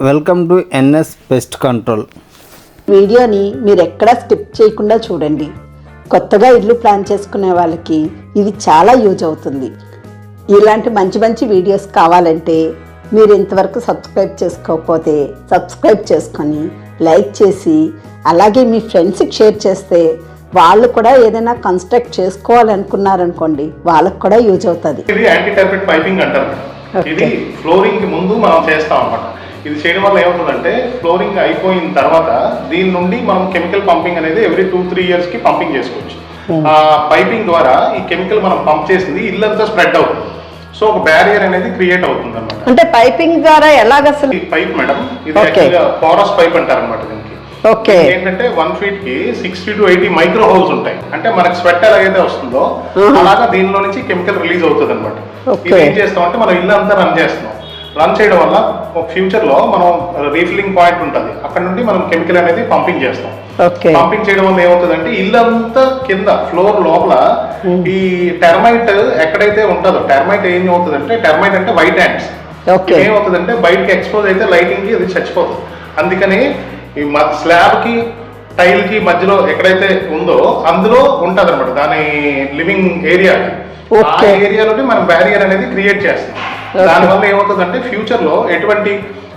Welcome to NS pest control. వీడియోని మీరు ఎక్కడా స్కిప్ చేయకుండా చూడండి. కొత్తగా ఇల్లు ప్లాన్ చేసుకునే వాళ్ళకి ఇది చాలా యూజ్ అవుతుంది. ఇలాంటి మంచి మంచి వీడియోస్ కావాలంటే మీరు ఇంతవరకు సబ్స్క్రైబ్ చేసుకోకపోతే సబ్స్క్రైబ్ చేసుకొని లైక్ చేసి అలాగే మీ ఫ్రెండ్స్కి షేర్ చేస్తే వాళ్ళు కూడా ఏదైనా కన్స్ట్రక్ట్ చేసుకోవాలనుకున్నారనుకోండి, వాళ్ళకి కూడా యూజ్ అవుతుంది. ఇది యాంటీ టర్బిట్ పైపింగ్ అంటారు. ఇది ఫ్లోరింగ్ కి ముందు మనం చేస్తాం అన్నమాట. ఇది చేయడం వల్ల ఏమవుతుందంటే ఫ్లోరింగ్ అయిపోయిన తర్వాత దీని నుండి మనం కెమికల్ పంపింగ్ అనేది ఎవ్రీ 2-3 years కి పంపింగ్ చేసుకోవచ్చు. ఆ పైపింగ్ ద్వారా ఈ కెమికల్ మనం పంప్ చేసింది ఇల్లంతా స్ప్రెడ్ అవుతుంది. సో ఒక బ్యారియర్ అనేది క్రియేట్ అవుతుంది అనమాట. అంటే పైపింగ్ ద్వారా ఎలాగ అసలు ఈ పైప్ మేడం ఇది యాక్చువల్గా పోరస్ పైప్ అంటారు అనమాట. దీనికి ఓకే ఏంటంటే 1 feet కి 60 to 80 మైక్రో హోల్స్ ఉంటాయి. అంటే మనకి స్వెట్ ఎలాగైతే వస్తుందో అలాగా దీనిలో నుంచి కెమికల్ రిలీజ్ అవుతుంది అనమాట. ఇది ఏం చేస్తాం అంటే మనం ఇల్లు అంతా రన్ చేస్తున్నాం. రన్ చేయడం వల్ల ఒక ఫ్యూచర్ లో మనం రీఫిల్లింగ్ పాయింట్ ఉంటుంది, అక్కడ నుండి మనం కెమికల్ అనేది పంపింగ్ చేస్తాం. పంపింగ్ చేయడం వల్ల ఏమవుతుందంటే ఇల్లంతా కింద ఫ్లోర్ లోపల ఈ టెర్మైట్ ఎక్కడైతే ఉంటుందో, టెర్మైట్ ఏం అవుతుందంటే, టెర్మైట్ అంటే వైట్ హ్యాండ్స్, ఏమవుతుందంటే బయటకి ఎక్స్పోజ్ అయితే లైటింగ్ కి అది చచ్చిపోతుంది. అందుకని ఈ స్లాబ్ కి టైల్ కి మధ్యలో ఎక్కడైతే ఉందో అందులో ఉంటది అనమాట దాని లివింగ్ ఏరియా. ఆ ఏరియాలోనే మనం బ్యారియర్ అనేది క్రియేట్ చేస్తాం. దానివల్ల ఏమవుతుందంటే ఫ్యూచర్ లో ఎటువంటి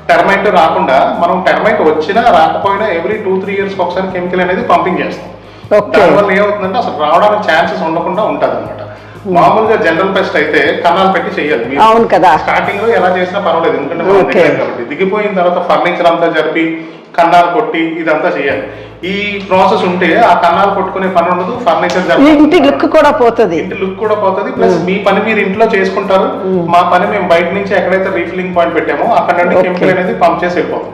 టెర్మైట్ రాకుండా మనం టెర్మైట్ వచ్చినా రాకపోయినా ఎవ్రీ 2-3 years ఒకసారి కెమికల్ అనేది పంపింగ్ చేస్తాం. దానివల్ల ఏమవుతుందంటే అసలు రావడానికి ఛాన్సెస్ ఉండకుండా ఉంటది అనమాట. మామూలుగా జనరల్ పెస్ట్ అయితే కన్నాలు పెట్టి చెయ్యాలి. స్టార్టింగ్ లో ఎలా చేసినా పర్వాలేదు, ఎందుకంటే మనం దిగలేదు కాబట్టి. దిగిపోయిన తర్వాత ఫర్నిచర్ అంతా జరిపి కన్నాలు కొట్టి ఇదంతా చేయాలి. ఈ ప్రాసెస్ ఉంటే ఆ కన్నాలు కొట్టుకునే పని ఉండదు, ఫర్నిచర్ ఇంటి లుక్ కూడా పోతుంది. ప్లస్ మీ పని మీరు ఇంట్లో చేసుకుంటారు, మా పని మేము బయట నుంచి ఎక్కడైతే రీఫిల్లింగ్ పాయింట్ పెట్టామో అక్కడ నుండి కెమికల్ అనేది పంప్ చేసి వెళ్ళిపోతాం.